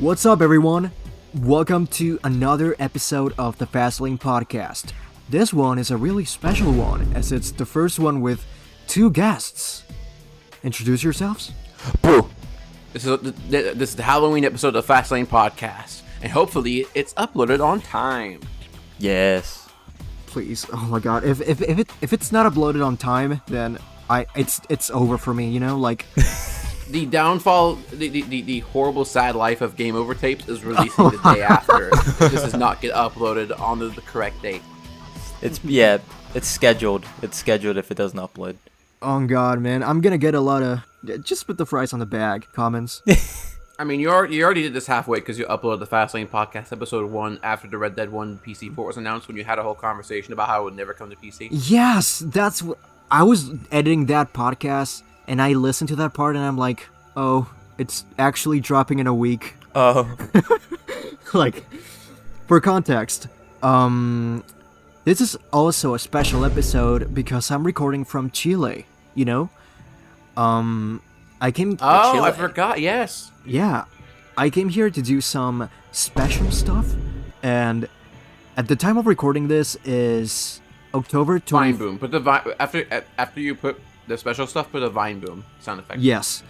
What's up, everyone? Welcome to another episode of the Fastlane Podcast. This one is a really special one, as it's the first one with two guests. Introduce yourselves. Boo! This is the Halloween episode of the Fastlane Podcast, and hopefully it's uploaded on time. Yes. Please, oh my god, if it's not uploaded on time, then it's over for me. You know, like. The downfall, the horrible, sad life of Game Over tapes is releasing the day after. This does not get uploaded on the correct date. It's scheduled. It's scheduled if it doesn't upload. Oh god, man, I'm gonna get a lot of just put the fries on the bag comments. I mean, you already did this halfway because you uploaded the Fastlane Podcast episode 1 after the Red Dead 1 PC port was announced, when you had a whole conversation about how it would never come to PC. Yes, that's what I was editing that podcast. And I listened to that part and I'm like, oh, it's actually dropping in a week. Oh. Like, for context, this is also a special episode because I'm recording from Chile, you know? I came... Oh, Chile. I forgot, yes. Yeah, I came here to do some special stuff, and at the time of recording this is October 20th. Vine boom. Put the after you put the special stuff, put a vine boom sound effect. Yes,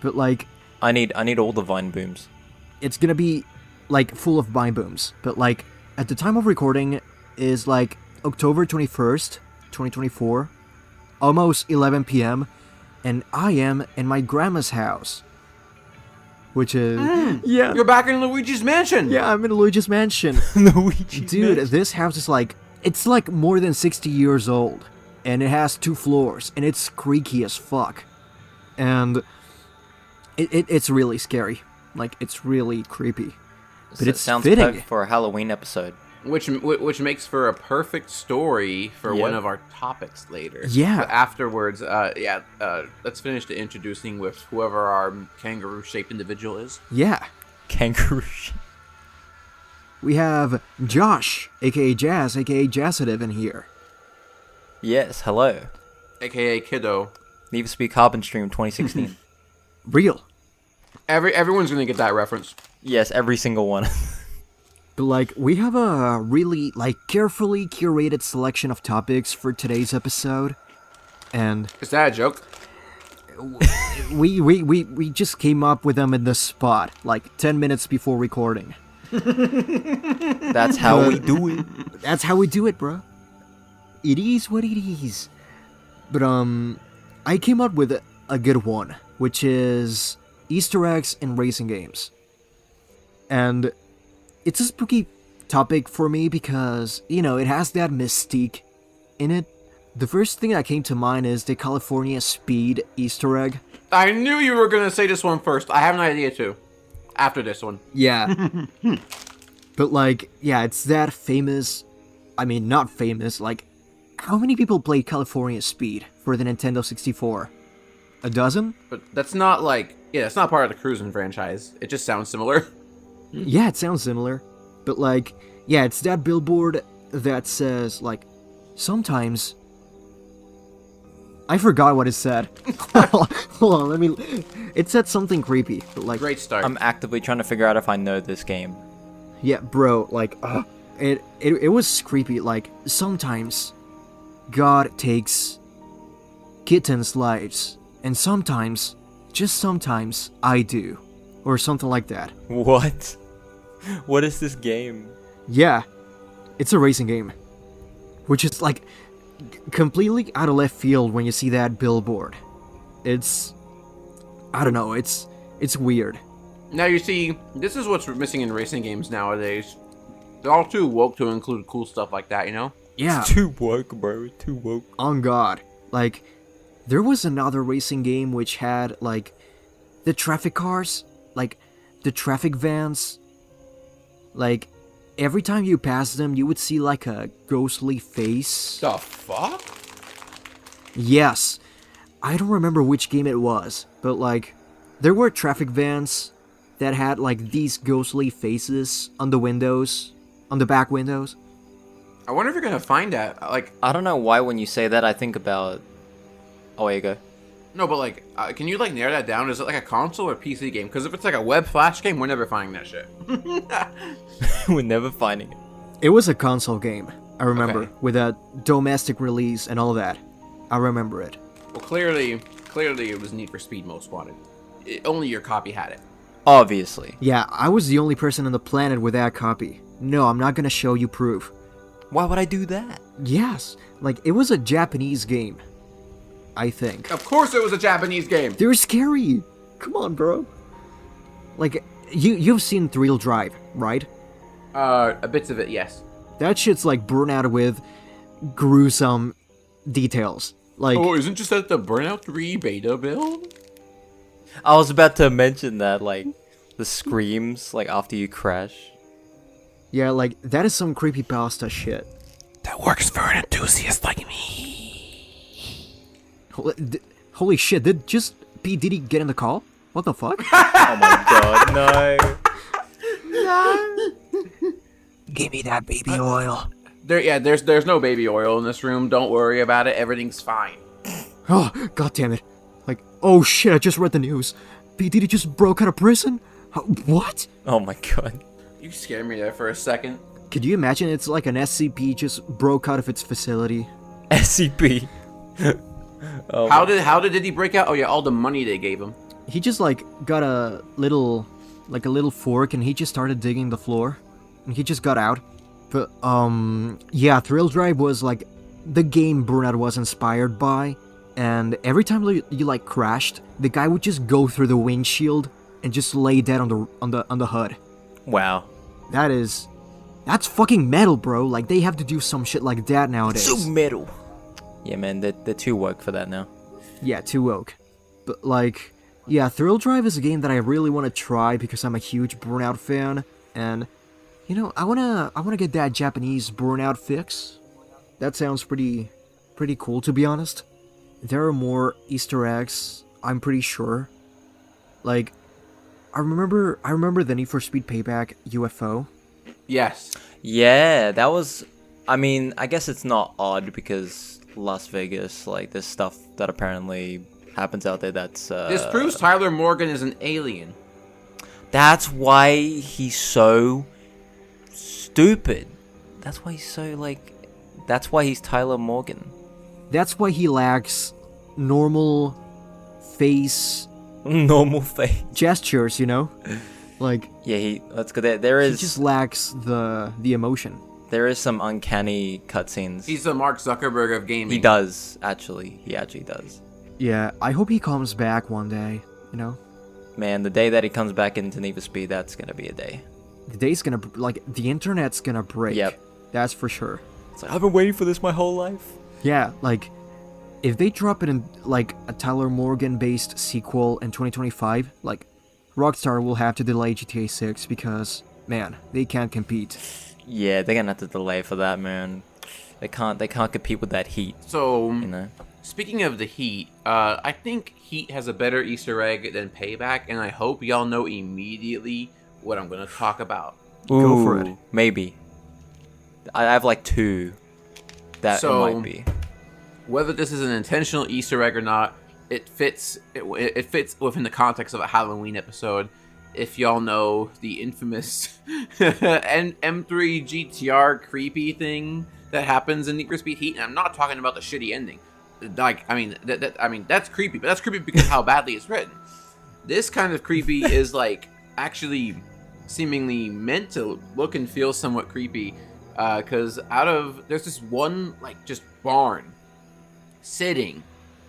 but like I need all the vine booms. It's gonna be like full of vine booms, but like at the time of recording is like October 21st, 2024, almost 11 p.m. and I am in my grandma's house, which is yeah. You're back in Luigi's mansion. Yeah, I'm in Luigi's mansion. Dude, this house is like it's like more than 60 years old. And it has 2 floors, and it's creaky as fuck. And it's really scary. Like, it's really creepy. But it sounds fitting. perfect for a Halloween episode. Which makes for a perfect story for one of our topics later. Yeah. But afterwards, let's finish the introducing with whoever our kangaroo-shaped individual is. Yeah. Kangaroo. We have Josh, a.k.a. Jazz, a.k.a. Jazzative in here. Yes, hello. AKA Kiddo. Need to Speak Carbon Stream 2016. Real. Everyone's gonna get that reference. Yes, every single one. But like, we have a really, like, carefully curated selection of topics for today's episode. And... Is that a joke? we just came up with them in the spot, like 10 minutes before recording. That's how we do it. That's how we do it, bro. It is what it is. But, I came up with a good one, which is Easter eggs in racing games. And it's a spooky topic for me because, you know, it has that mystique in it. The first thing that came to mind is the California Speed Easter egg. I knew you were gonna say this one first. I have an idea too. After this one. Yeah. But, like, yeah, it's that famous... I mean, not famous, like... How many people play California Speed for the Nintendo 64? A dozen? But that's not like... Yeah, it's not part of the Cruisin' franchise. It just sounds similar. Yeah, it sounds similar. But, like, yeah, it's that billboard that says, like, sometimes... I forgot what it said. Hold on, let me... It said something creepy, but, like... Great start. I'm actively trying to figure out if I know this game. Yeah, bro, like, it was creepy, like, sometimes... God takes kittens' lives, and sometimes, just sometimes, I do. Or something like that. What? What is this game? Yeah, it's a racing game. Which is, like, completely out of left field when you see that billboard. It's... I don't know, it's weird. Now you see, this is what's missing in racing games nowadays. They're all too woke to include cool stuff like that, you know? Yeah. It's too woke, bro. Too woke. On God. Like, there was another racing game which had, like, the traffic cars, like, the traffic vans. Like, every time you pass them, you would see, like, a ghostly face. The fuck? Yes. I don't remember which game it was, but, like, there were traffic vans that had, like, these ghostly faces on the windows, on the back windows. I wonder if you're gonna find that. Like, I don't know why when you say that I think about... Oh, there you go. No, but like, can you like narrow that down? Is it like a console or PC game? Because if it's like a web flash game, we're never finding that shit. We're never finding it. It was a console game, I remember, Okay. with a domestic release and all that. I remember it. Well, clearly it was Need for Speed Most Wanted. Only your copy had it. Obviously. Yeah, I was the only person on the planet with that copy. No, I'm not gonna show you proof. Why would I do that? Yes, like, it was a Japanese game, I think. Of course, it was a Japanese game. They're scary! Come on, bro. Like, you've seen Thrill Drive, right? A bits of it, yes. That shit's like Burnout with gruesome details. Like, Oh, isn't just that the Burnout 3 beta build? I was about to mention that, like, the screams, like, after you crash. yeah, like, that is some creepypasta shit. That works for an enthusiast like me. Holy shit, did just P. Diddy get in the call? What the fuck? Oh my god, no. Give me that baby oil. There's no baby oil in this room. Don't worry about it. Everything's fine. Oh, god damn it. Like, oh shit, I just read the news. P. Diddy just broke out of prison? What? Oh my god. You scared me there for a second. Could you imagine it's like an SCP just broke out of its facility? SCP. Oh How did he break out? Oh yeah, all the money they gave him. He just like got a little fork and he just started digging the floor. And he just got out. But, yeah, Thrill Drive was like the game Burnout was inspired by. And every time you like crashed, the guy would just go through the windshield and just lay dead on the hood. Wow. That's fucking metal, bro. Like, they have to do some shit like that nowadays. So metal. Yeah, man, they're too woke for that now. Yeah, too woke. But, like, yeah, Thrill Drive is a game that I really want to try because I'm a huge Burnout fan. And, you know, I wanna get that Japanese Burnout fix. That sounds pretty cool, to be honest. There are more Easter eggs, I'm pretty sure. Like, I remember the Need for Speed Payback UFO. Yes. Yeah, that was... I mean, I guess it's not odd because Las Vegas, like, there's stuff that apparently happens out there that's... This proves Tyler Morgan is an alien. That's why he's so stupid. That's why he's so, like... That's why he's Tyler Morgan. That's why he lacks normal face Normal face. gestures, you know? Like, Yeah, let's go there. There he is... just lacks the emotion. There is some uncanny cutscenes. He's the Mark Zuckerberg of gaming. He does, actually. He actually does. Yeah, I hope he comes back one day, you know? Man, the day that he comes back into Need for Speed, that's gonna be a day. The day's gonna, like, the internet's gonna break. Yep. That's for sure. It's like, I've been waiting for this my whole life. Yeah, like, if they drop it in, like, a Tyler Morgan-based sequel in 2025, like, Rockstar will have to delay GTA 6 because, man, they can't compete. Yeah, they're gonna have to delay for that, man. They can't compete with that heat, So, you know? speaking of the Heat, I think Heat has a better Easter egg than Payback, and I hope y'all know immediately what I'm going to talk about. Go for it. Maybe. I have like two that So- it might be. Whether this is an intentional Easter egg or not, it fits within the context of a Halloween episode. If y'all know the infamous M3 GTR creepy thing that happens in Need for Speed Heat, and I'm not talking about the shitty ending. Like, I mean, that's creepy, but that's creepy because of how badly it's written. This kind of creepy is like actually seemingly meant to look and feel somewhat creepy, because there's this one like just barn sitting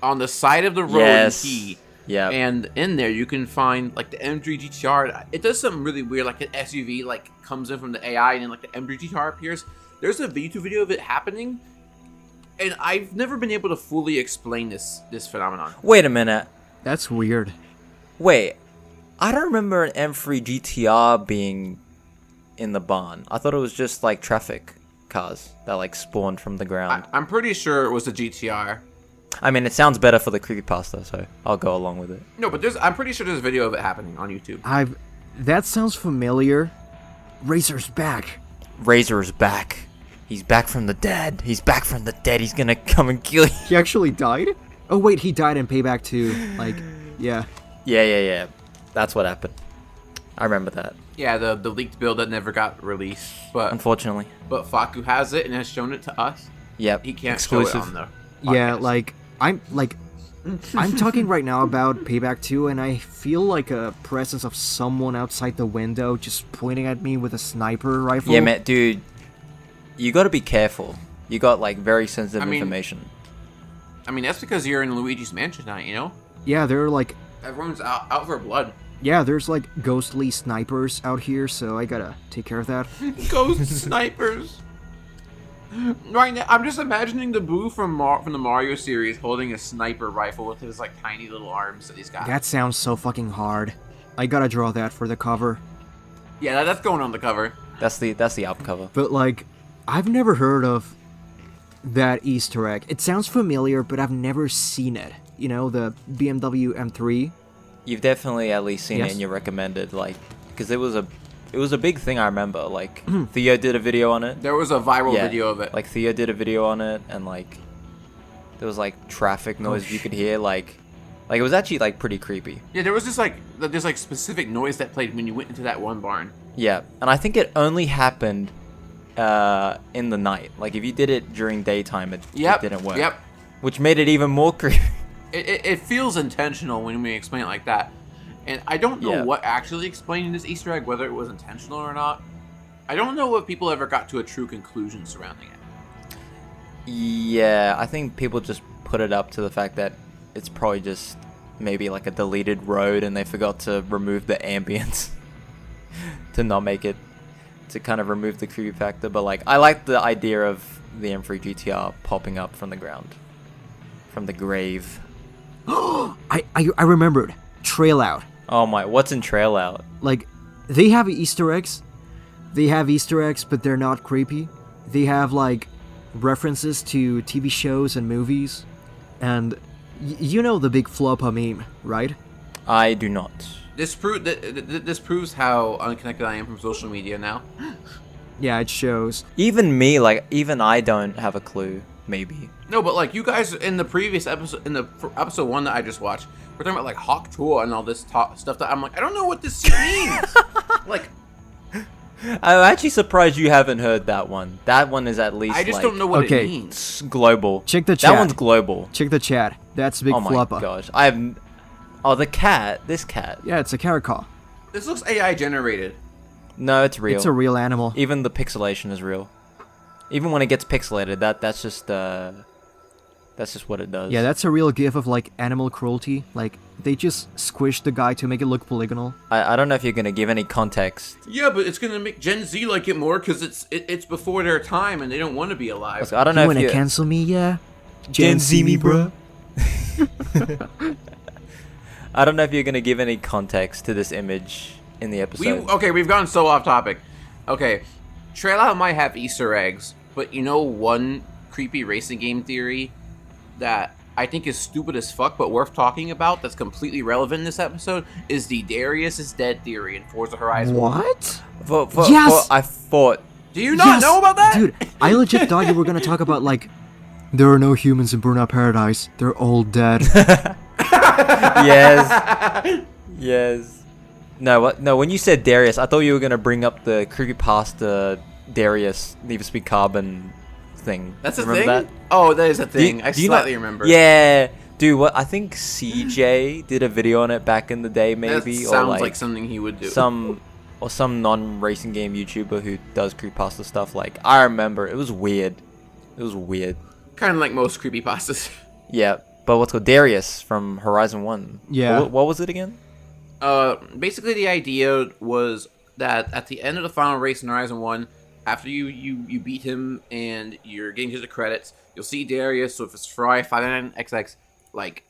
on the side of the road Yes. in Heat. Yeah. And in there you can find like the M3 GTR. It does something really weird, like an SUV like comes in from the AI and then like the M3 GTR appears. There's a YouTube video of it happening, and I've never been able to fully explain this phenomenon. Wait a minute. That's weird. Wait. I don't remember an M3 GTR being in the barn. I thought it was just like traffic cars that like spawned from the ground. I'm pretty sure it was a GTR. I mean, it sounds better for the creepypasta, so I'll go along with it. No, but I'm pretty sure there's a video of it happening on YouTube. That sounds familiar. Razor's back. Razor's back. He's back from the dead. He's back from the dead. He's gonna come and kill you. He actually died? Oh wait, he died in Payback 2. Like, yeah. Yeah. That's what happened. I remember that. Yeah, the leaked build that never got released, but Unfortunately. Faku has it and has shown it to us. Yep. He can't Exclusive. show it on the Yeah, podcast. I'm talking right now about Payback 2, and I feel like a presence of someone outside the window just pointing at me with a sniper rifle. Yeah, man, dude. You got to be careful. You got like very sensitive information. I mean, that's because you're in Luigi's Mansion tonight, you know? Yeah, they're like, Everyone's out for blood. yeah, there's like ghostly snipers out here, so I gotta take care of that. Ghost snipers. Right now, I'm just imagining the Boo from the Mario series holding a sniper rifle with his like tiny little arms that he's got. That sounds so fucking hard. I gotta draw that for the cover. Yeah, that's going on the cover. That's the album cover. But like, I've never heard of that Easter egg. It sounds familiar, but I've never seen it. You know, the BMW M3. You've definitely at least seen Yes. it and you recommended, like, because it was a big thing. I remember, like, Theo did a video on it. There was a viral Yeah, video of it. Like Theo did a video on it, and like, there was like traffic noise you could hear, like it was actually like pretty creepy. Yeah, there was this like specific noise that played when you went into that one barn. Yeah, and I think it only happened in the night. Like if you did it during daytime, it didn't work. Yep. Which made it even more creepy. It feels intentional when we explain it like that. And I don't know what actually explaining this Easter egg, whether it was intentional or not. I don't know if people ever got to a true conclusion surrounding it. Yeah, I think people just put it up to the fact that it's probably just maybe like a deleted road and they forgot to remove the ambience to not make it, to kind of remove the creepy factor. But like, I like the idea of the M3 GTR popping up from the ground, from the grave. I remembered. Trail Out. Oh my, what's in Trail Out? Like, they have Easter eggs. They have Easter eggs, but they're not creepy. They have, like, references to TV shows and movies. And you know the big Floppa meme, right? I do not. This proves how unconnected I am from social media now. Yeah, it shows. Even me, like, even I don't have a clue, maybe. No, but like you guys in the previous episode, in the episode 1 that I just watched, we're talking about like Hawk Tour and all this stuff that I'm like, I don't know what this means. Like, I'm actually surprised you haven't heard that one. That one is at least I just like, don't know what okay. it means. it's global. Check the chat. That one's global. Check the chat. That's Big Oh my Floppa. gosh. I have... Oh, the cat. This cat. Yeah, it's a carrot call. This looks AI generated. No, it's real. It's a real animal. Even the pixelation is real. Even when it gets pixelated, that's just what it does. Yeah, that's a real gif of, like, animal cruelty. Like, they just squished the guy to make it look polygonal. I don't know if you're gonna give any context. Yeah, but it's gonna make Gen Z like it more because it's before their time and they don't want to be alive. I don't know You if wanna you cancel me, yeah? Gen Z me, bruh. I don't know if you're gonna give any context to this image in the episode. We've gone so off topic. Okay, Trail Out might have Easter eggs, but you know one creepy racing game theory that I think is stupid as fuck, but worth talking about, that's completely relevant in this episode, is the Darius is dead theory in Forza Horizon. What? Yes! I thought... Do you not know about that? Dude, I legit thought you were gonna talk about, like, there are no humans in Burnout Paradise. They're all dead. Yes. Yes. No, when you said Darius, I thought you were gonna bring up the creepypasta Darius Need for Speed Carbon thing. That's a Remember thing? that? Oh, that is a thing. I do you not- slightly remember. Yeah. Dude, what I think CJ did a video on it back in the day, maybe, That or sounds like like something he would do. some non-racing game YouTuber who does creepypasta stuff. Like, I remember it was weird. It was weird. Kind of like most creepypastas. Yeah, but what's called Darius from Horizon 1. Yeah. What was it again? Basically the idea was that at the end of the final race in Horizon 1, after you beat him and you're getting to the credits, you'll see Darius with his Ferrari 599XX like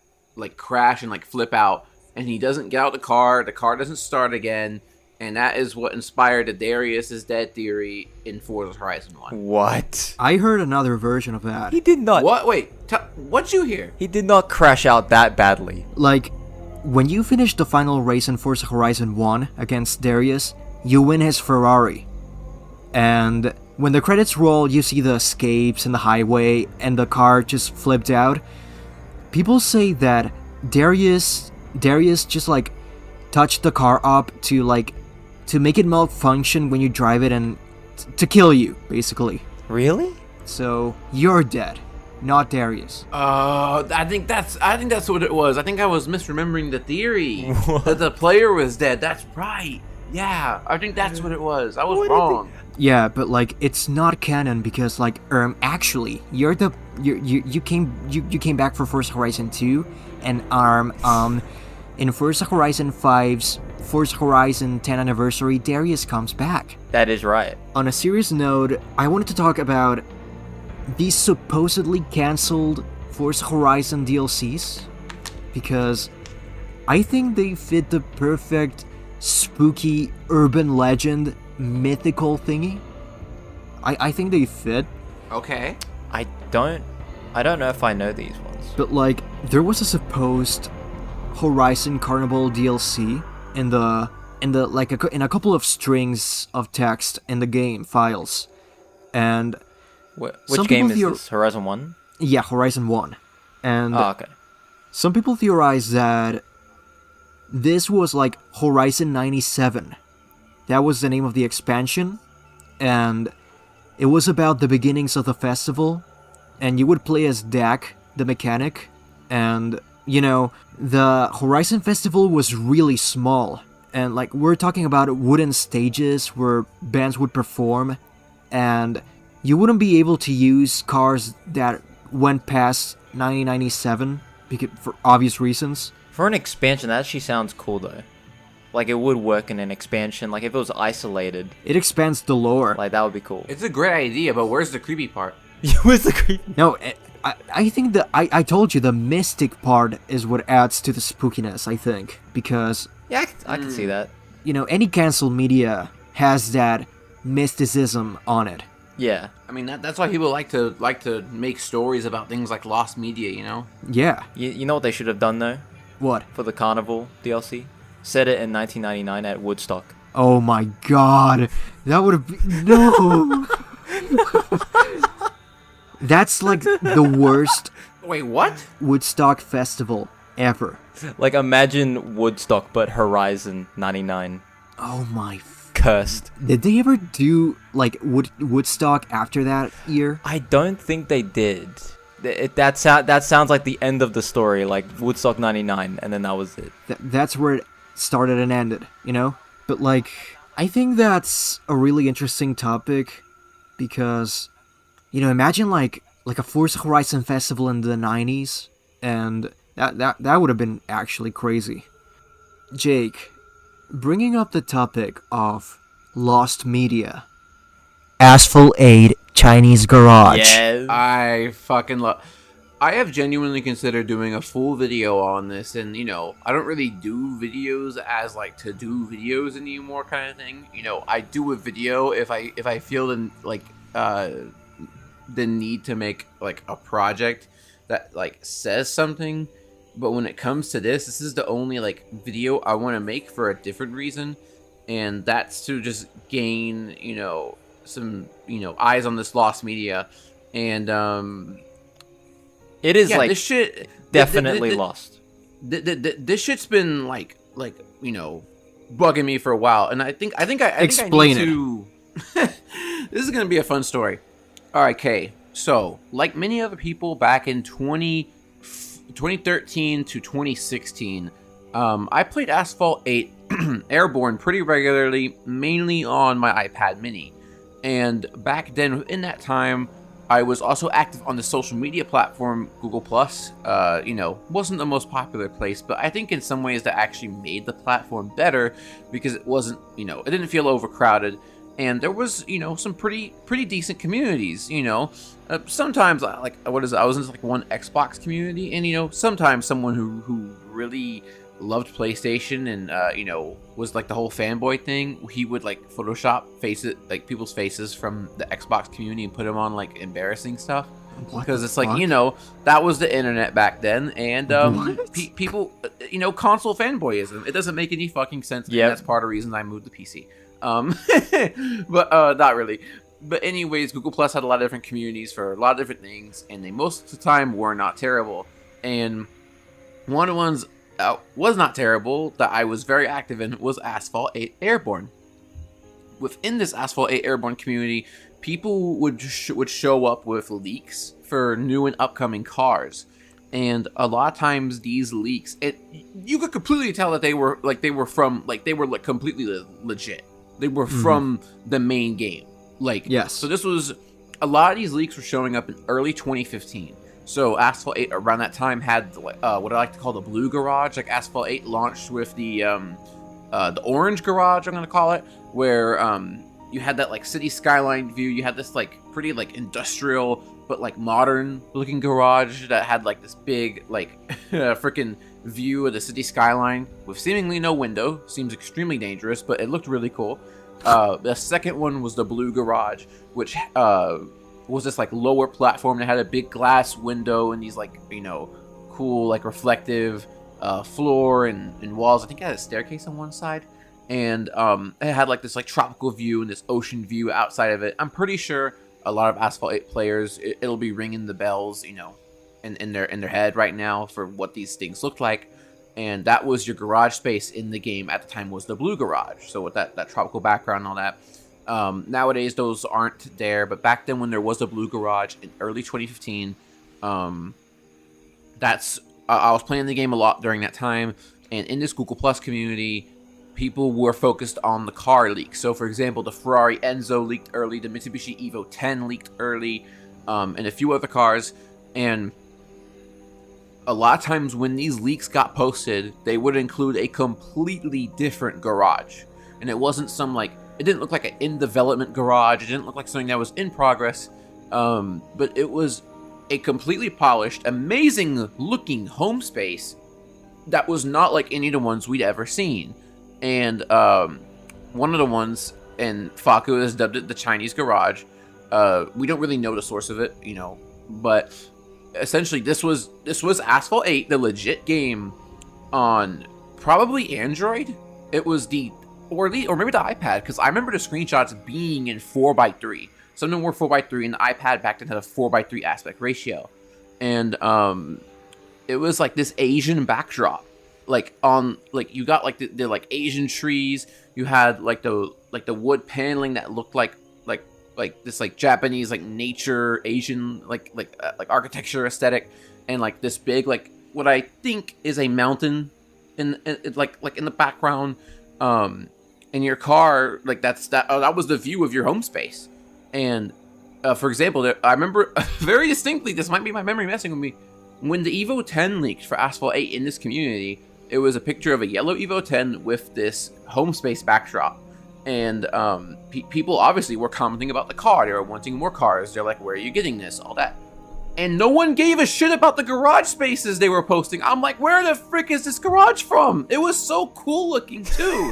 crash and like flip out, and he doesn't get out the car doesn't start again, and that is what inspired the Darius is dead theory in Forza Horizon 1. What? I heard another version of that. He did not. What? Wait, what'd you hear? He did not crash out that badly. Like, when you finish the final race in Forza Horizon 1 against Darius, you win his Ferrari. And when the credits roll, you see the escapes in the highway, and the car just flipped out. people say that Darius just like touched the car up to make it malfunction when you drive it and to kill you, basically. Really? So you're dead, not Darius. I think that's what it was. I think I was misremembering the theory What? that the player was dead. That's right. Yeah, I think that's what it was. I was What did wrong. Yeah, but like it's not canon because like actually you came back for Forza Horizon 2 and in Forza Horizon 5's Forza Horizon 10 anniversary, Darius comes back. That is right. On a serious note, I wanted to talk about these supposedly cancelled Forza Horizon DLCs because I think they fit the perfect spooky urban legend mythical thingy. I think they fit, Okay. I don't know if I know these ones. but like there was a supposed Horizon Carnival DLC in a couple of strings of text in the game files, and Which Some game people is this? Horizon 1? yeah, Horizon 1, and Oh, okay. some people theorize that this was like Horizon 97. That was the name of the expansion, and it was about the beginnings of the festival, and you would play as Dak, the mechanic, and, you know, the Horizon Festival was really small, and, like, we're talking about wooden stages where bands would perform, and you wouldn't be able to use cars that went past 1997, because, for obvious reasons. For an expansion, that actually sounds cool though. Like it would work in an expansion. Like if it was isolated, It expands the lore. like that would be cool. It's a great idea, but where's the creepy part? Where's the creep? No, I think that I told you the mystic part is what adds to the spookiness, I think. Because, Yeah, I can see that. you know, any cancelled media has that mysticism on it. Yeah. I mean, that's why people like to make stories about things like lost media, you know? Yeah. You know what they should have done though What? for the Carnival DLC? Set it in 1999 at Woodstock. Oh my god. That would have been... No! That's like the worst Wait, what? Woodstock festival ever. Like imagine Woodstock but Horizon 99. Oh my... Cursed. Did they ever do, like, Woodstock after that year? I don't think they did. That sounds like the end of the story, like Woodstock 99, and then that was it. That's where it started and ended, you know? But, like, I think that's a really interesting topic because, you know, imagine, like a Forza Horizon festival in the 90s, and that would have been actually crazy. Jake, bringing up the topic of lost media. Asphalt 8 Chinese Garage. Yes. I fucking love. I have genuinely considered doing a full video on this, and you know, I don't really do videos as like to do videos anymore, kind of thing. You know, I do a video if I feel the need to make like a project that like says something. But when it comes to this is the only like video I want to make for a different reason, and that's to just gain, you know, some, you know, eyes on this lost media. And It is yeah, like this shit definitely lost. This shit's been like you know, bugging me for a while, and I think I Explain need to. This is gonna be a fun story. All right, Kay. So, like many other people back in 2013 to 2016, I played Asphalt 8 Airborne pretty regularly, mainly on my iPad Mini. And back then, in that time, I was also active on the social media platform Google+. You know, wasn't the most popular place, but I think in some ways that actually made the platform better because it wasn't, you know, it didn't feel overcrowded. And there was, you know, some pretty decent communities, you know. Sometimes, like, I was in like one Xbox community, and, you know, sometimes someone who really loved PlayStation and, you know, was like the whole fanboy thing, he would like Photoshop like people's faces from the Xbox community and put them on like embarrassing stuff. Because it's like, you know, that was the internet back then, and people, you know, console fanboyism. It doesn't make any fucking sense. Yeah, that's part of the reason I moved to PC. But not really. But anyways, Google Plus had a lot of different communities for a lot of different things, and they most of the time were not terrible. And one of the ones was not terrible that I was very active in was Asphalt 8 Airborne. Within this Asphalt 8 Airborne community, people would show up with leaks for new and upcoming cars. And a lot of times these leaks, you could completely tell that they were completely legit. They were from the main game. Yes. So this was, a lot of these leaks were showing up in early 2015. So Asphalt 8 around that time had what I like to call the blue garage. Like Asphalt 8 launched with the orange garage, I'm gonna call it, where you had that like city skyline view. You had this like pretty like industrial but like modern looking garage that had like this big like freaking view of the city skyline with seemingly no window. Seems extremely dangerous, but it looked really cool. The second one was the blue garage, which was this like lower platform that had a big glass window and these like, you know, cool like reflective floor and walls. I think it had a staircase on one side, and it had like this like tropical view and this ocean view outside of it. I'm pretty sure a lot of Asphalt 8 players, it'll be ringing the bells, you know, in their head right now for what these things looked like. And that was your garage space in the game at the time, was the blue garage. So with that tropical background and all that. Nowadays those aren't there, but back then when there was a blue garage in early 2015, that's I was playing the game a lot during that time, and in this Google Plus community, people were focused on the car leaks. So for example, the Ferrari Enzo leaked early, the Mitsubishi Evo 10 leaked early, and a few other cars. And a lot of times when these leaks got posted, they would include a completely different garage. And it wasn't some like, it didn't look like an in development garage. It didn't look like something that was in progress. But it was a completely polished, amazing looking home space that was not like any of the ones we'd ever seen. And one of the ones, and Faku has dubbed it the Chinese garage. We don't really know the source of it, you know, but essentially this was Asphalt 8, the legit game, on probably Android. It was or maybe the iPad, because I remember the screenshots being in 4:3. Some of them were 4:3, and the iPad back then had a 4:3 aspect ratio. And it was like this Asian backdrop, like on like you got like the like Asian trees. You had like the wood paneling that looked like this like Japanese like nature Asian like architecture aesthetic, and like this big like what I think is a mountain in like in the background. In your car, like that was the view of your home space. And for example, I remember very distinctly, this might be my memory messing with me, when the Evo 10 leaked for Asphalt 8 in this community. It was a picture of a yellow Evo 10 with this home space backdrop. And people obviously were commenting about the car. They were wanting more cars. They're like, where are you getting this? All that. And no one gave a shit about the garage spaces they were posting. I'm like, where the frick is this garage from? It was so cool looking too.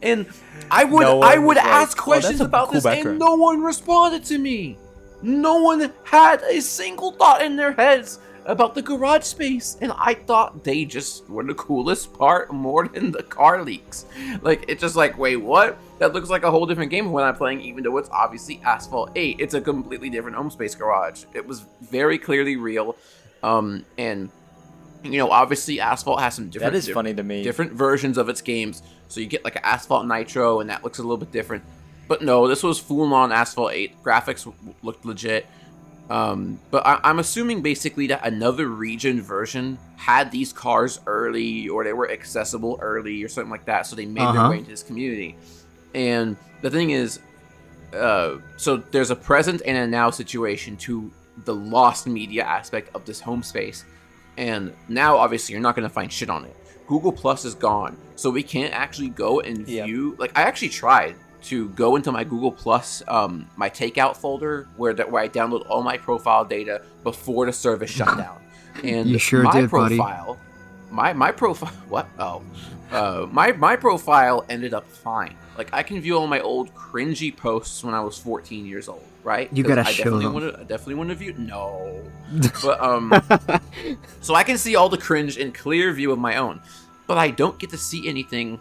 And I would ask questions about this, and no one responded to me. No one had a single thought in their heads about the garage space, and I thought they just were the coolest part more than the car leaks. Like, it's just like, wait, what? That looks like a whole different game when I'm playing, even though it's obviously Asphalt 8. It's a completely different home space garage. It was very clearly real. And, you know, obviously Asphalt has some different... That is funny to me. Different versions of its games. So you get like an Asphalt Nitro, and that looks a little bit different. But no, this was full-on Asphalt 8. Graphics looked legit. But I'm assuming basically that another region version had these cars early, or they were accessible early or something like that. So they made their way into this community. And the thing is, so there's a present and a now situation to the lost media aspect of this home space. And now, obviously, you're not going to find shit on it. Google Plus is gone. So we can't actually go and view... Like, I actually tried to go into my Google Plus, my takeout folder, where I download all my profile data before the service shut down. And you sure my did, profile, buddy. My profile... What? Oh. My profile ended up fine. Like, I can view all my old cringy posts when I was 14 years old, right? You gotta show them. I definitely want to view... No. But, so I can see all the cringe in clear view of my own. But I don't get to see anything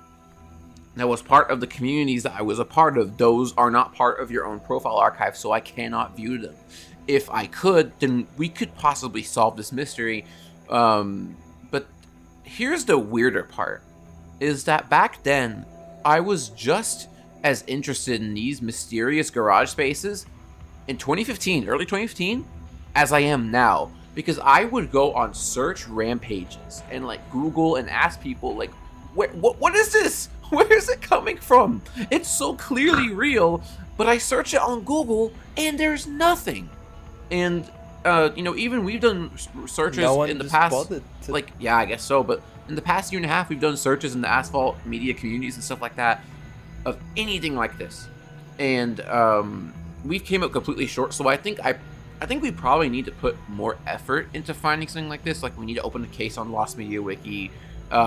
that was part of the communities that I was a part of. Those are not part of your own profile archive, so I cannot view them. If I could, then we could possibly solve this mystery. But here's the weirder part, is that back then, I was just as interested in these mysterious garage spaces in 2015, early 2015, as I am now. Because I would go on search rampages and like Google and ask people like, what is this? Where is it coming from? It's so clearly real, but I search it on Google and there's nothing. And even we've done searches in the past. Like, yeah, I guess so. But in the past year and a half, we've done searches in the Asphalt media communities and stuff like that of anything like this, and we've came up completely short. So I think we probably need to put more effort into finding something like this. Like, we need to open a case on Lost Media Wiki,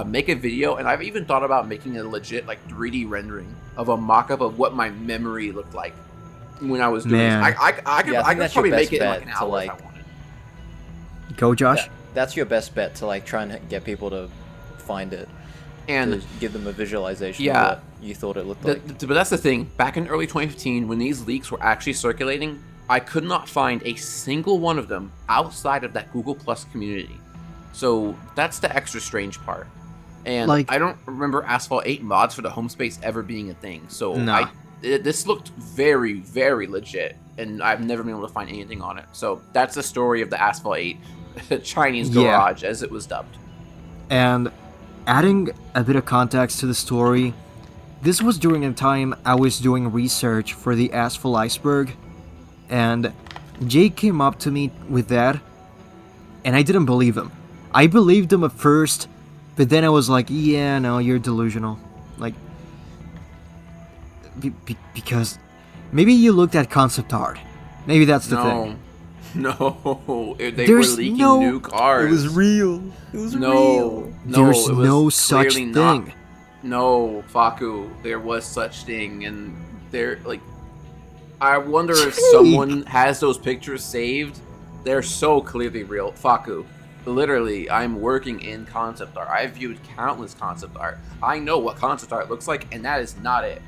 make a video, and I've even thought about making a legit like 3D rendering of a mock-up of what my memory looked like when I was doing this. I could probably make it in like an hour if I wanted. Go, Josh. That's your best bet to like try and get people to find it and to give them a visualization of what you thought it looked like. But that's the thing. Back in early 2015, when these leaks were actually circulating, I could not find a single one of them outside of that Google Plus community. So that's the extra strange part. And like, I don't remember Asphalt 8 mods for the home space ever being a thing. So this looked very, very legit, and I've never been able to find anything on it. So that's the story of the Asphalt 8 Chinese garage, as it was dubbed. And adding a bit of context to the story, this was during a time I was doing research for the Asphalt Iceberg, and Jake came up to me with that, and I didn't believe him. I believed him at first, but then I was like, yeah, no, you're delusional. Like, because maybe you looked at concept art. Maybe that's the thing. No, they were leaking new cars. It was real. It was real. There's no such thing. No, Faku, there was such thing, and they're like, I wonder if someone has those pictures saved. They're so clearly real. Faku, literally, I'm working in concept art. I've viewed countless concept art. I know what concept art looks like, and that is not it.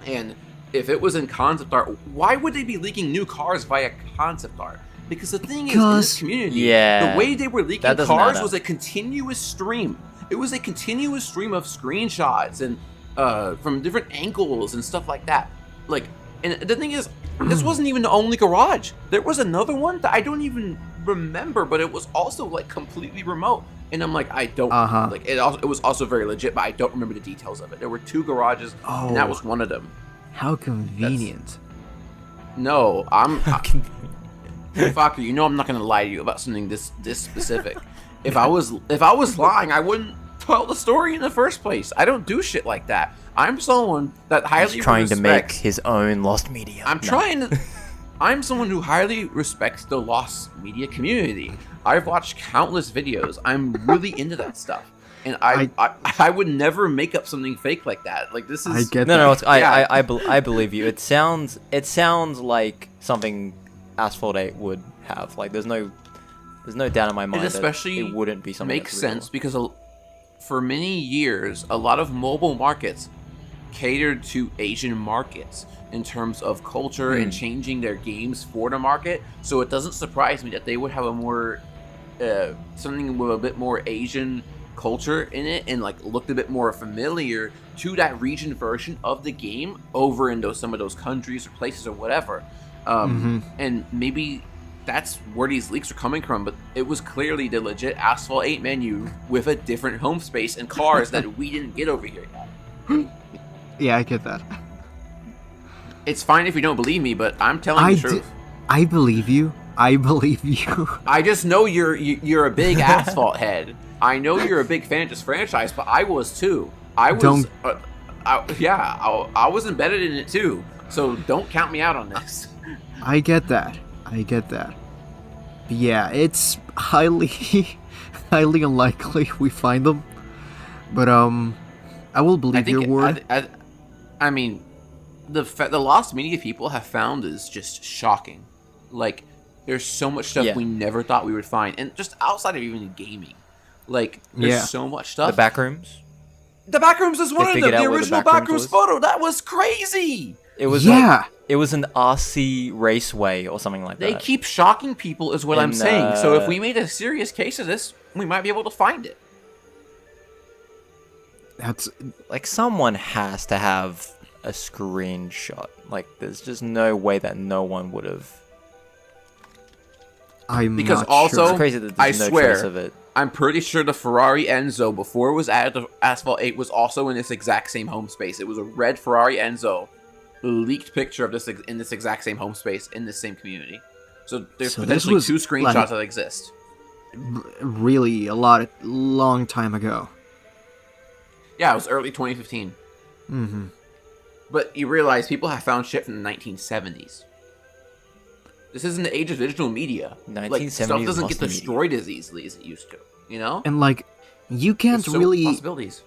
And if it was in concept art, why would they be leaking new cars via concept art? Because the thing is, in this community, the way they were leaking cars was a continuous stream. It was a continuous stream of screenshots and from different angles and stuff like that. Like, and the thing is, this wasn't even the only garage. There was another one that I don't even remember, but it was also like completely remote. And I'm like, I don't like it. It was also very legit, but I don't remember the details of it. There were 2 garages, and that was one of them. How convenient. No, Faku, you know I'm not gonna lie to you about something this specific. If I was lying, I wouldn't tell the story in the first place. I don't do shit like that. I'm someone that highly trying to make his own Lost Media. I'm someone who highly respects the Lost Media community. I've watched countless videos. I'm really into that stuff. And I would never make up something fake like that. Like, this is... I get that. I believe you. It sounds like something Asphalt 8 would have. Like, there's no doubt in my mind that it wouldn't be something makes sense because for many years, a lot of mobile markets catered to Asian markets in terms of culture and changing their games for the market. So it doesn't surprise me that they would have a more something with a bit more Asian culture in it and like looked a bit more familiar to that region version of the game over in some of those countries or places or whatever. And maybe that's where these leaks are coming from, but it was clearly the legit Asphalt 8 menu with a different home space and cars that we didn't get over here yet. Yeah, I get that. It's fine if you don't believe me, but I'm telling the truth. I believe you. I just know you're a big Asphalt head. I know you're a big fan of this franchise, but I was too. I was embedded in it too. So don't count me out on this. I get that. But yeah, it's highly unlikely we find them. But I will believe your word. I mean, the Lost Media people have found is just shocking. Like, there's so much stuff we never thought we would find, and just outside of even gaming, like there's so much stuff. The backrooms. The backrooms is one of them. The original backrooms photo. That was crazy. It was It was an RC raceway or something like They that. keep shocking people, is what I'm And, saying. So if we made a serious case of this, we might be able to find it. That's Like, someone has to have a screenshot. Like, there's just no way that no one would have. I'm Because not also- It's sure. crazy that I there's no swear. trace of it. I'm pretty sure the Ferrari Enzo, before it was added to Asphalt 8, was also in this exact same home space. It was a red Ferrari Enzo, leaked picture of this in this exact same home space in this same community. So there's So this potentially was, 2 screenshots like- that exist. really long time ago. Yeah, it was early 2015. Mm-hmm. But you realize people have found shit from the 1970s. This isn't the age of digital media. Like, 1970s stuff doesn't get lost media. destroyed as easily as it used to. You know? And like, you can't There's so really possibilities.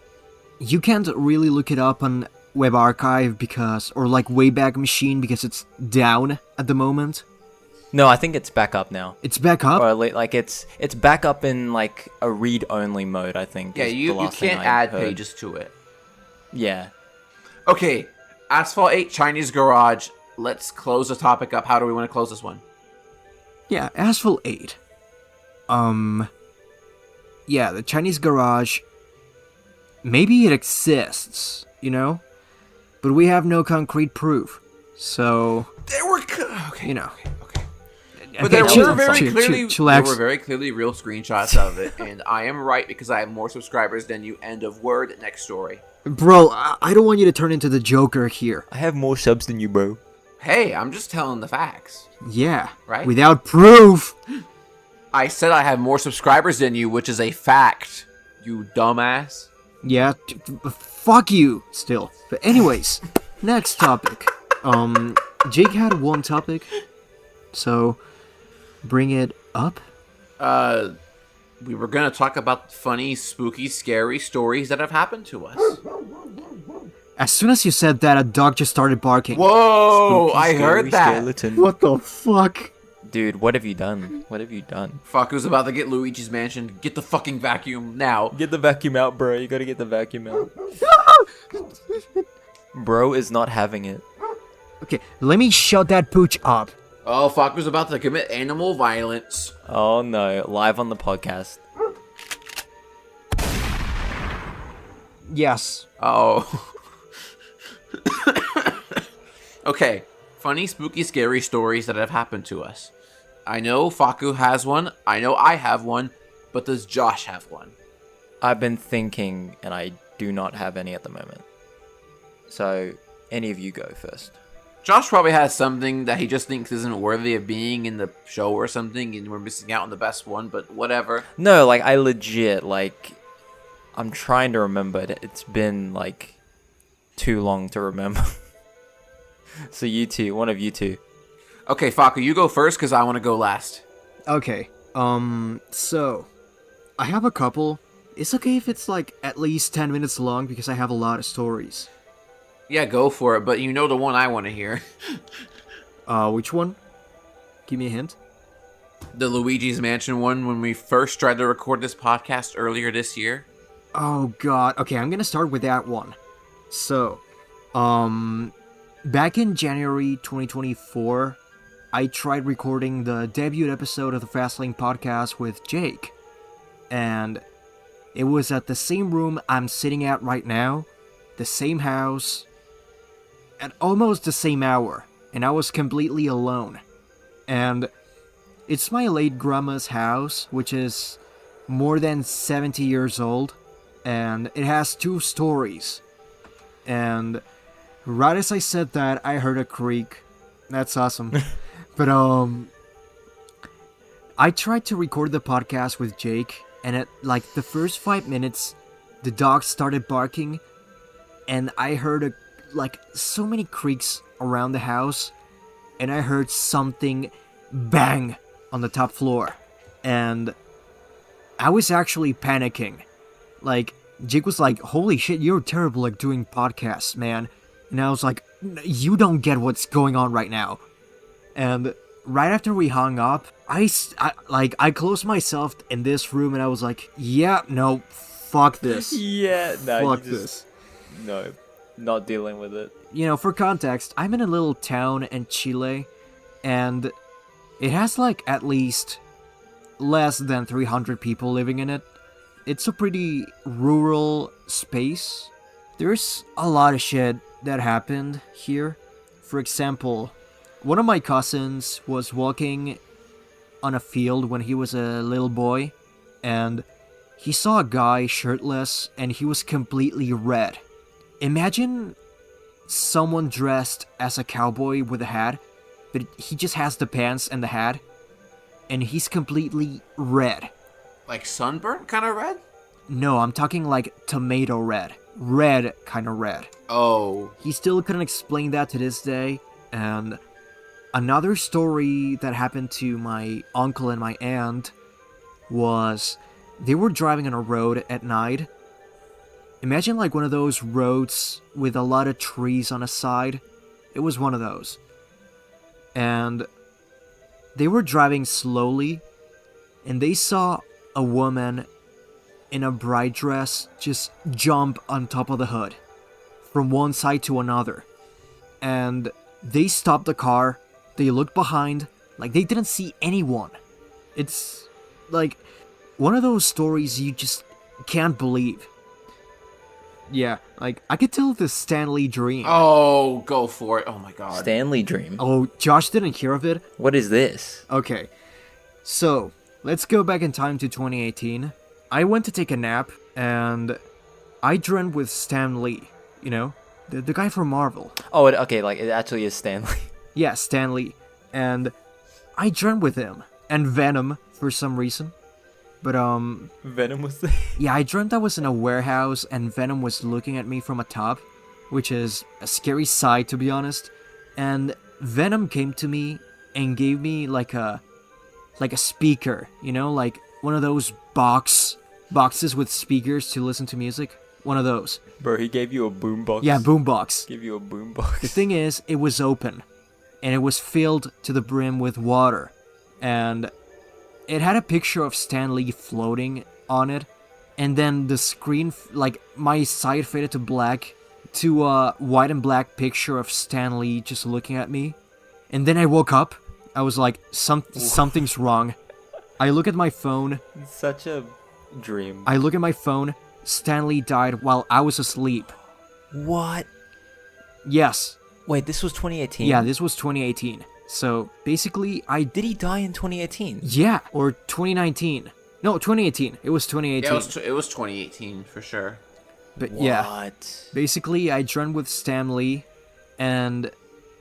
look it up on Web Archive because, or like Wayback Machine because it's down at the moment. No, I think it's back up now. It's back up. Or like it's back up in like a read-only mode, I think. Yeah, is the you last thing can't I add heard. pages to it. Yeah. Okay, Asphalt 8 Chinese Garage. Let's close the topic up. How do we want to close this one? Yeah, Asphalt 8. Yeah, the Chinese Garage. Maybe it exists, you know? But we have no concrete proof. So, There were okay, you know. okay. Okay, But there chill- were very chill- clearly chill- there chillax. were very clearly real screenshots of it, and I am right because I have more subscribers than you. End of word. Next story. Bro, I don't want you to turn into the Joker here. I have more subs than you, bro. Hey, I'm just telling the facts. Yeah. Right? Without proof. I said I have more subscribers than you, which is a fact. You dumbass. Yeah, fuck you, still. But anyways, next topic. Jake had one topic, so bring it up. We were gonna talk about funny, spooky, scary stories that have happened to us. As soon as you said that, a dog just started barking. Whoa! Spooky, I heard scary that. skeleton. What the fuck? Dude, what have you done? What have you done? Fuck, who's about to get Luigi's Mansion? Get the fucking vacuum now. Get the vacuum out, bro. You gotta get the vacuum out. Bro is not having it. Okay, let me shut that pooch up. Oh, fuck, who's about to commit animal violence? Oh no, live on the podcast. Yes. Oh. Okay, funny, spooky, scary stories that have happened to us. I know Faku has one, I know I have one, but does Josh have one? I've been thinking, and I do not have any at the moment. So, any of you go first. Josh probably has something that he just thinks isn't worthy of being in the show or something, and we're missing out on the best one, but whatever. No, like, I legit, like, I'm trying to remember. It's been, like, too long to remember. So you two, one of you two. Okay, Faku, you go first, because I want to go last. Okay, so, I have a couple. It's okay if it's like at least 10 minutes long because I have a lot of stories. Yeah, go for it, but you know the one I want to hear. Which one? Give me a hint. The Luigi's Mansion one when we first tried to record this podcast earlier this year. Oh god. Okay, I'm gonna start with that one. So, back in January 2024, I tried recording the debut episode of the Fastlane podcast with Jake. And it was at the same room I'm sitting at right now, the same house, at almost the same hour, and I was completely alone. And it's my late grandma's house, which is more than 70 years old, and it has 2 stories. And right as I said that, I heard a creak. That's awesome. But I tried to record the podcast with Jake, and at like the first 5 minutes, the dog started barking, and I heard like so many creaks around the house, and I heard something bang on the top floor, and I was actually panicking. Like, Jake was like, "Holy shit, you're terrible at doing podcasts, man." And I was like, "You don't get what's going on right now." And right after we hung up, I closed myself in this room, and I was like, "Yeah, no, fuck this. Yeah, no, Fuck this." No. not dealing with it. For context, I'm in a little town in Chile, and it has like at least less than 300 people living in it. It's a pretty rural space. There's a lot of shit that happened here. For example, one of my cousins was walking on a field when he was a little boy, and he saw a guy shirtless and he was completely red. Imagine someone dressed as a cowboy with a hat, but he just has the pants and the hat, and he's completely red. Like sunburnt kind of red? No, I'm talking like tomato red. Red kind of red. Oh. He still couldn't explain that to this day. And another story that happened to my uncle and my aunt was they were driving on a road at night. Imagine like one of those roads with a lot of trees on a side. It was one of those. And they were driving slowly, and they saw a woman in a bright dress just jump on top of the hood from one side to another. And they stopped the car, they looked behind, like they didn't see anyone. It's like one of those stories you just can't believe. Yeah, like I could tell the Stanley dream. Oh, go for it. Oh my god. Stanley Dream. Oh, Josh didn't hear of it? What is this? Okay, so let's go back in time to 2018. I went to take a nap, and I dreamed with Stan Lee, the guy from Marvel. Oh, okay, like it actually is Stanley. Yeah, Stan Lee. And I dreamt with him, and Venom, for some reason. But, Venom was there. yeah, I dreamt I was in a warehouse, and Venom was looking at me from atop, which is a scary sight, to be honest. And Venom came to me and gave me like a speaker, like one of those boxes with speakers to listen to music. One of those. Bro, he gave you a boombox. Yeah, boombox. Give you a boombox. The thing is, it was open, and it was filled to the brim with water, and it had a picture of Stan Lee floating on it, and then the screen, like my side faded to black, to a white and black picture of Stan Lee just looking at me, and then I woke up. I was like, something's wrong. I look at my phone. Such a dream. I look at my phone. Stan Lee died while I was asleep. What? Yes. Wait, this was 2018? Yeah, this was 2018. So basically, Did he die in 2018? Yeah, or 2019. No, 2018. It was 2018. Yeah, it was 2018 for sure. But What? yeah, basically, I dreamt with Stan Lee, and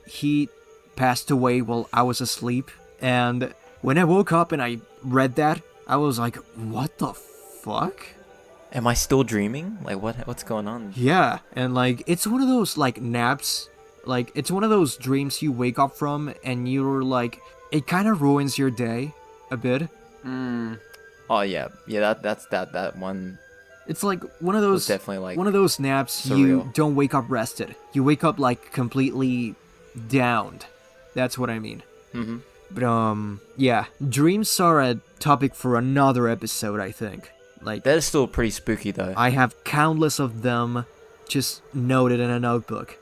he passed away while I was asleep. And when I woke up and I read that, I was like, what the fuck? Am I still dreaming? Like, what's going on? Yeah, and like, it's one of those, like, naps. Like, it's one of those dreams you wake up from, and you're like, it kind of ruins your day a bit. Oh, yeah. Yeah, that's that one. It's like one of those, definitely like one of those naps surreal. you don't wake up rested. You wake up like completely downed. That's what I mean. Mm-hmm. But yeah, dreams are a topic for another episode, I think. Like, That is still pretty spooky, though. I have countless of them just noted in a notebook.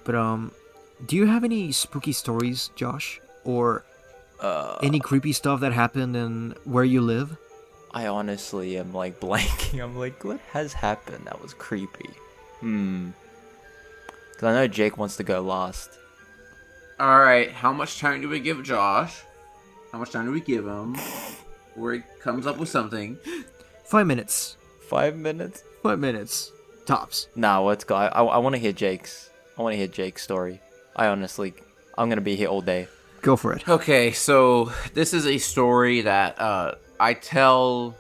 But do you have any spooky stories, Josh? Or any creepy stuff that happened in where you live? I honestly am like blanking. I'm like, what has happened? That was creepy. Because I know Jake wants to go last. All right, how much time do we give Josh? How much time do we give him? Where he comes up with something. 5 minutes. 5 minutes? 5 minutes. Tops. Nah, let's go. I want to hear Jake's. I want to hear Jake's story. I'm going to be here all day. Go for it. Okay, so this is a story that I've told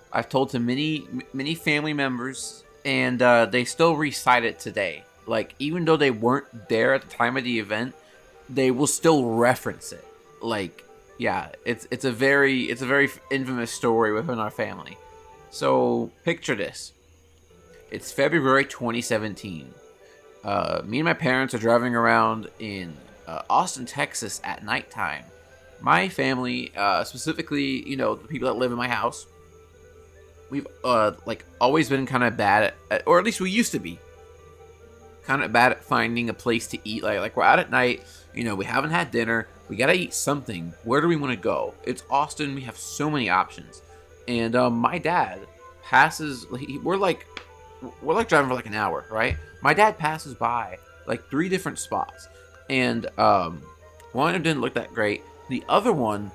to many family members, and they still recite it today. Like, even though they weren't there at the time of the event, they will still reference it. Like, yeah, it's a very infamous story within our family. So picture this: it's February 2017. Me and my parents are driving around in Austin, Texas at nighttime. My family, specifically, the people that live in my house, we've like always been kind of bad at, or at least we used to be kind of bad at finding a place to eat. Like we're out at night, we haven't had dinner, we gotta eat something. Where do we want to go? It's Austin, we have so many options. And my dad passes. We're like driving for like an hour, right? My dad passes by like 3 different spots, and one of them didn't look that great. The other one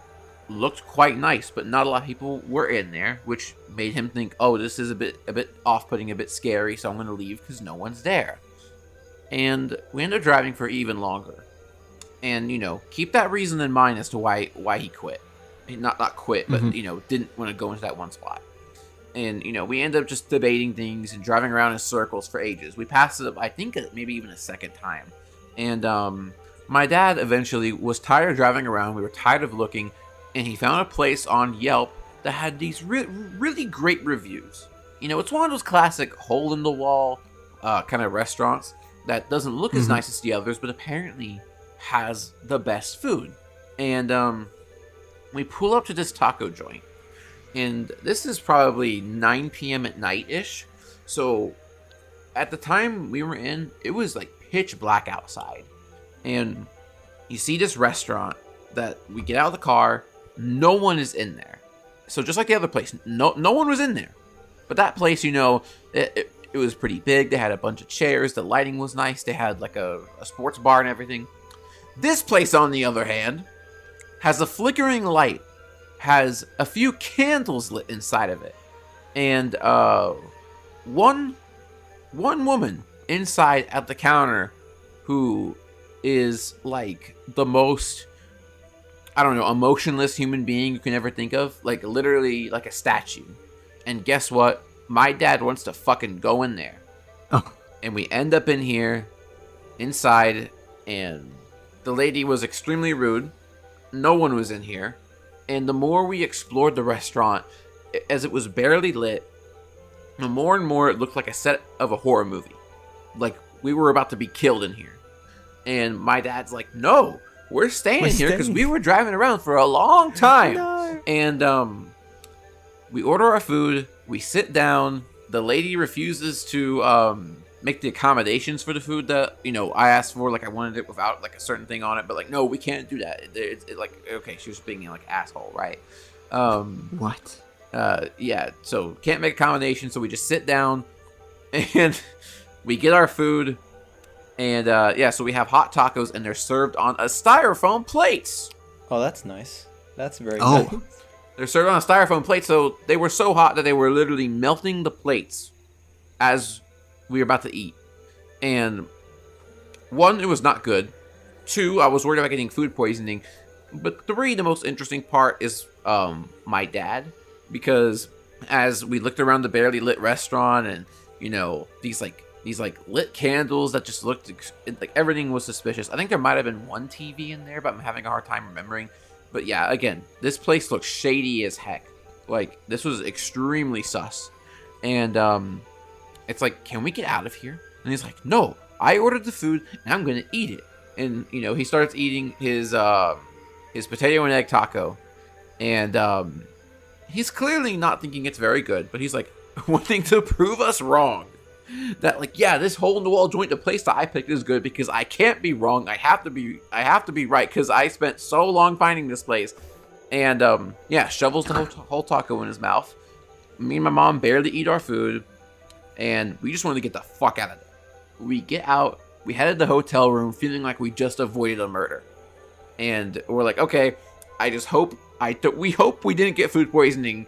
looked quite nice, but not a lot of people were in there, which made him think, oh, this is a bit off-putting, a bit scary, so I'm going to leave because no one's there. And we ended up driving for even longer. And, keep that reason in mind as to why he quit. Not quit, but, didn't want to go into that one spot. And, we ended up just debating things and driving around in circles for ages. We passed it up, I think, maybe even a second time. And my dad eventually was tired of driving around. We were tired of looking. And he found a place on Yelp that had these really great reviews. It's one of those classic hole-in-the-wall kind of restaurants that doesn't look as nice as the others, but apparently has the best food. And we pull up to this taco joint. And this is probably 9 p.m. at night-ish. So at the time we were in, it was like pitch black outside. And you see this restaurant that we get out of the car. No one is in there. So just like the other place, no one was in there. But that place, it was pretty big. They had a bunch of chairs. The lighting was nice. They had like a sports bar and everything. This place, on the other hand, has a flickering light, has a few candles lit inside of it, and one woman inside at the counter who is like the most, I don't know, emotionless human being you can ever think of. Like, literally like a statue. And guess what? My dad wants to fucking go in there. Oh. And we end up in here, inside, and the lady was extremely rude. No one was in here. And the more we explored the restaurant, as it was barely lit, the more and more it looked like a set of a horror movie. Like, we were about to be killed in here. And my dad's like, no, we're staying here because we were driving around for a long time. No. And we order our food. We sit down. The lady refuses to make the accommodations for the food that, I asked for. Like, I wanted it without like a certain thing on it. But like, no, we can't do that. It's like, okay, she was being like asshole, right? What? Yeah, so can't make accommodations. So we just sit down and we get our food. And so we have hot tacos, and they're served on a styrofoam plates. Oh, that's nice. That's very good. They're served on a styrofoam plate, so they were so hot that they were literally melting the plates as we were about to eat. And 1, it was not good. 2, I was worried about getting food poisoning. But 3, the most interesting part is my dad, because as we looked around the barely lit restaurant, and these lit candles that just looked like everything was suspicious. I think there might have been one TV in there, but I'm having a hard time remembering. But yeah, again, this place looked shady as heck. Like, this was extremely sus. And it's like, can we get out of here? And he's like, no, I ordered the food and I'm gonna eat it. And he starts eating his potato and egg taco, and he's clearly not thinking it's very good, but he's like wanting to prove us wrong. That like, yeah, this hole in the wall joint, the place that I picked is good because I can't be wrong. I have to be right because I spent so long finding this place. And shovels the whole taco in his mouth. Me and my mom barely eat our food, and we just wanted to get the fuck out of there. We get out, we headed to the hotel room feeling like we just avoided a murder. And we're like, okay, we hope we didn't get food poisoning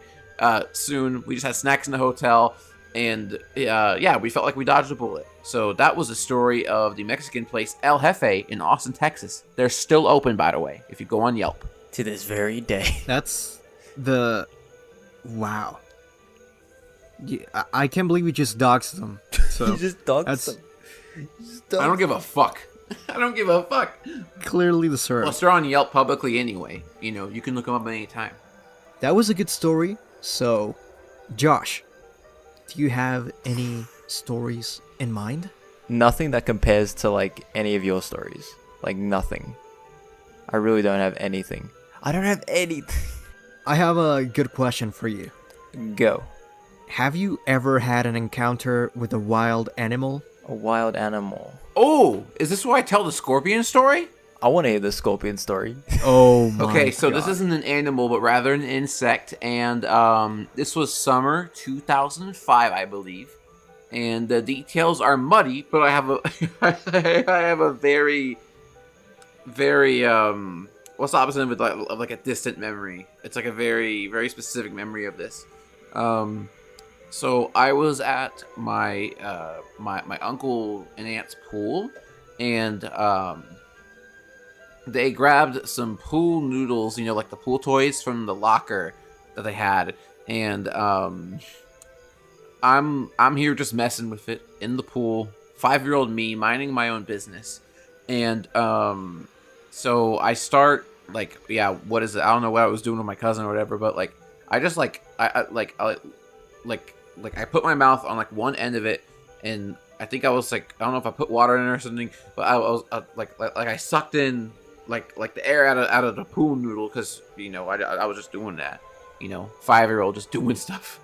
soon. We just had snacks in the hotel. And we felt like we dodged a bullet. So that was the story of the Mexican place El Jefe in Austin, Texas. They're still open, by the way, if you go on Yelp. To this very day. That's the... Wow. Yeah, I can't believe we just doxed them. So You just doxed them. I don't give a fuck. I don't give a fuck. Clearly deserved. Plus, they're on Yelp publicly anyway. You can look them up at any time. That was a good story. So, Josh, do you have any stories in mind? Nothing that compares to like any of your stories. Like nothing. I really don't have anything. I don't have anything. I have a good question for you. Go. have you ever had an encounter with a wild animal? A wild animal. Oh, is this where I tell the scorpion story? I want to hear the scorpion story. Oh my Okay, so this God. isn't an animal, but rather an insect, and this was summer 2005, I believe. And the details are muddy, but I have a I have a very what's the opposite of like a distant memory? It's like a very specific memory of this. So I was at my my uncle and aunt's pool, and they grabbed some pool noodles, you know, like the pool toys from the locker that they had, and I'm here just messing with it in the pool, 5-year-old me minding my own business, and so I start like, yeah, what is it? I don't know what I was doing with my cousin or whatever, but like I just like I put my mouth on like one end of it, and I think I was like, I don't know if I put water in it or something, but I was like I sucked in like the air out of the pool noodle, because you know I was just doing that, you know, 5-year-old just doing stuff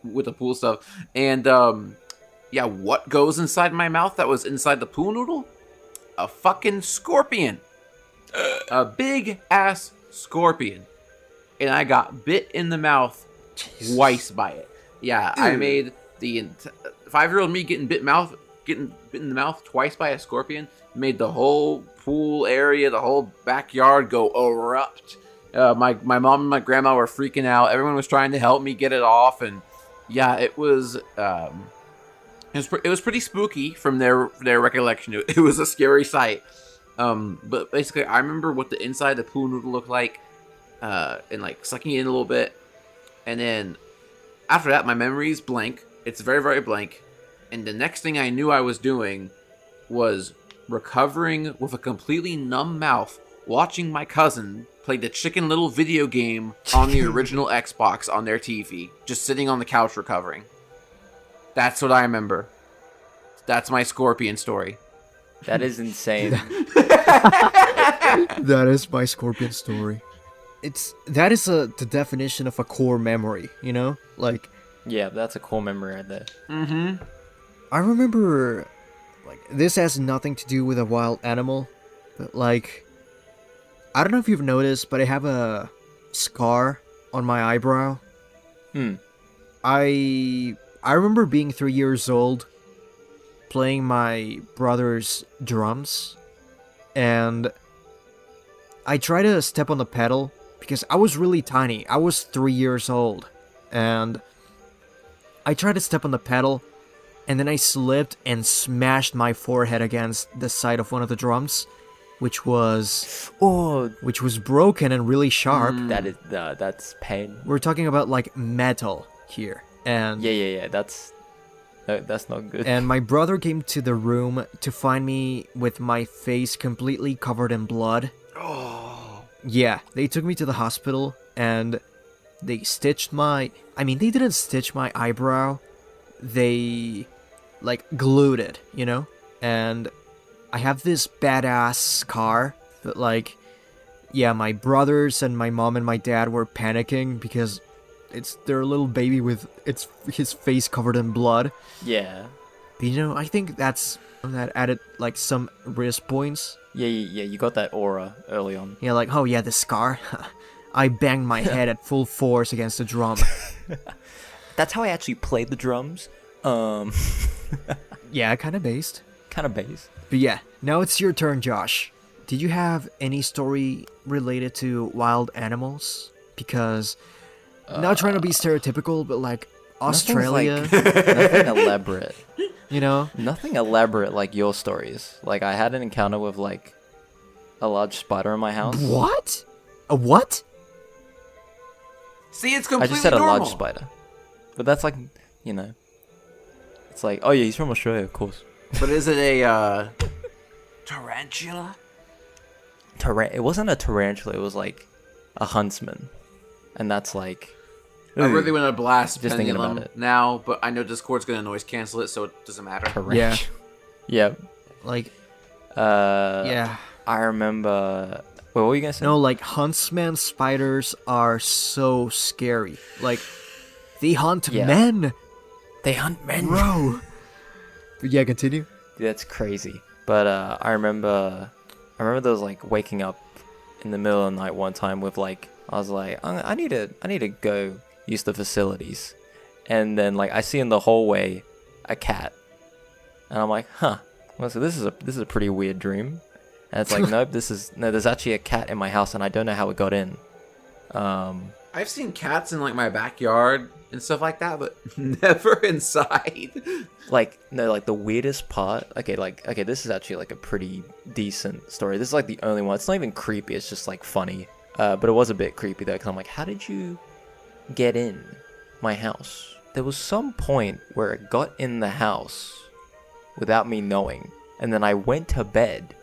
with the pool stuff, and yeah, what goes inside my mouth that was inside the pool noodle? A fucking scorpion, a big ass scorpion, and I got bit in the mouth twice by it. Yeah, I made the 5-year-old me getting bit in the mouth twice by a scorpion made the whole pool area, the whole backyard go erupt. My mom and my grandma were freaking out. Everyone was trying to help me get it off, and yeah, it was pretty spooky from their recollection. It was a scary sight. But basically, I remember what the inside of the pool noodle looked like, and like sucking it in a little bit, and then after that, my memory's blank. It's very blank, and the next thing I knew I was doing was recovering with a completely numb mouth, watching my cousin play the Chicken Little video game on the original Xbox on their TV, just sitting on the couch recovering. That's what I remember. That's my scorpion story. That is insane. That is my scorpion story. That is the definition of a core memory, you know? Like, Yeah, that's a cool memory right there. Mm-hmm. I remember, like, this has nothing to do with a wild animal, but like, I don't know if you've noticed, but I have a scar on my eyebrow. I remember being 3 years old, playing my brother's drums, and I tried to step on the pedal because I was really tiny. I was 3 years old, and I tried to step on the pedal, and then I slipped and smashed my forehead against the side of one of the drums, which was broken and really sharp. That's pain. We're talking about like metal here, and Yeah. That's not good. and my brother came to the room to find me with my face completely covered in blood. Oh. Yeah, they took me to the hospital, and they stitched my... I mean, they didn't stitch my eyebrow. They, like, glued it, you know? And I have this badass scar, but, like, yeah, my brothers and my mom and my dad were panicking because it's their little baby with his face covered in blood. Yeah. But, you know, I think that added, like, some risk points. Yeah, you got that aura early on. Yeah, like, oh yeah, the scar. I banged my head at full force against the drum. That's how I actually played the drums. Yeah, kind of based. Kind of bass. But yeah, now it's your turn, Josh. Did you have any story related to wild animals? Because, not trying to be stereotypical, but like, Australia, Nothing elaborate. you know? Nothing elaborate like your stories. Like, I had an encounter with, like, a large spider in my house. What? A what? See, it's I completely just said a normal. large spider. But that's like, you know. It's like, oh yeah, he's from Australia, of course. But is it a tarantula? It wasn't a tarantula, it was like a huntsman. And that's like... I really want to blast Just thinking Pendulum about it. now, but I know Discord's going to noise cancel it, so it doesn't matter. Yeah. Yeah. Like, Uh, yeah. I remember... Wait, what were you gonna say? No, like, huntsman spiders are so scary. Like, They hunt Yeah. men, They hunt men. bro. Yeah, continue. Dude, that's crazy. But I remember there was like waking up in the middle of the night one time with like I was like I need to go use the facilities, and then like I see in the hallway a cat, and I'm like, huh. Well, so this is a pretty weird dream, and it's like nope, there's actually a cat in my house, and I don't know how it got in. I've seen cats in like my backyard and stuff like that, but never inside. Like no, like the weirdest part. Okay, this is actually like a pretty decent story. This is like the only one. It's not even creepy. It's just like funny. But it was a bit creepy though, because I'm like, how did you get in my house? There was some point where it got in the house without me knowing, and then I went to bed,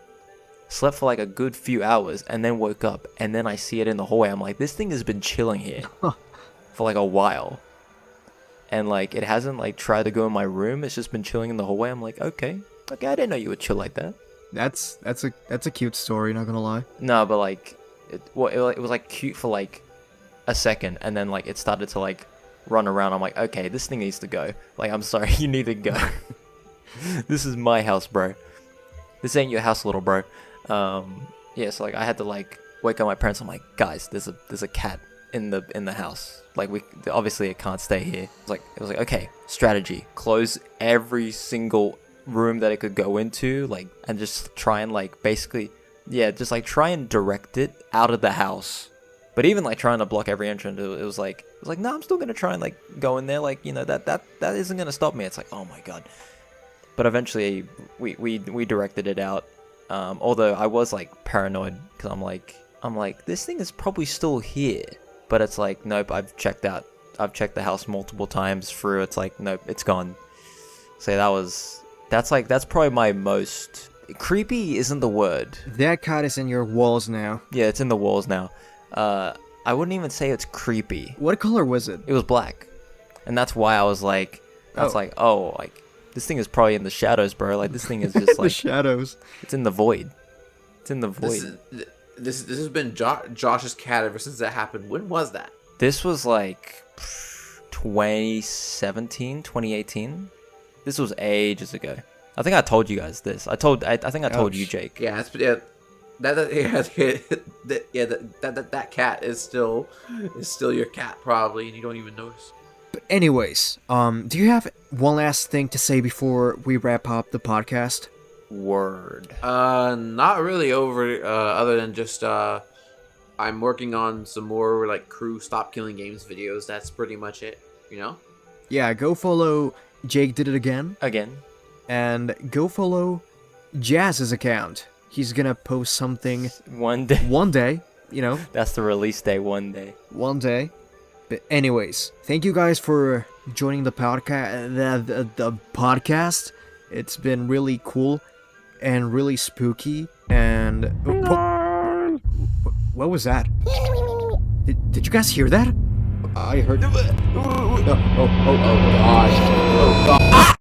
slept for like a good few hours, and then woke up, and then I see it in the hallway. I'm like, this thing has been chilling here for like a while. And like it hasn't like tried to go in my room. It's just been chilling in the hallway. I'm like, okay, I didn't know you would chill like that. That's a cute story. Not gonna lie. No, but like, it was like cute for like a second, and then like it started to like run around. I'm like, okay, this thing needs to go. Like, I'm sorry, you need to go. This is my house, bro. This ain't your house, little bro. Yeah, so like I had to like wake up my parents. I'm like, guys, there's a cat in the house. Like obviously it can't stay here. It was like okay, strategy. Close every single room that it could go into, like, and just try and like basically, yeah, just like try and direct it out of the house. But even like trying to block every entrance, it was like no, I'm still gonna try and like go in there. Like, you know, that isn't gonna stop me. It's like, oh my god. But eventually we directed it out. Although I was like paranoid because I'm like this thing is probably still here. But it's like, nope, I've checked the house multiple times through. It's like, nope, it's gone. So that's probably my most creepy isn't the word. That cat is in your walls now. Yeah, it's in the walls now. I wouldn't even say it's creepy. What color was it? It was black. And that's why I was like, like this thing is probably in the shadows, bro. Like this thing is just The like shadows. it's in the void. It's in the void. This has been Josh's cat ever since that happened. When was that? This was like 2017, 2018. This was ages ago. I think I told you guys this. I think I told you, Jake. Yeah, that cat is still your cat probably, and you don't even notice. But anyways, do you have one last thing to say before we wrap up the podcast? Word. Not really other than just I'm working on some more like crew stop killing games videos. That's pretty much it, you know? Yeah, go follow Jake Did It Again, and go follow Jazz's account. He's gonna post something One day. one day, you know, That's the release day. One day. one day. But anyways, thank you guys for joining the podcast. The podcast. It's been really cool and really spooky. And what was that? Did you guys hear that? I heard. Oh gosh. Oh god.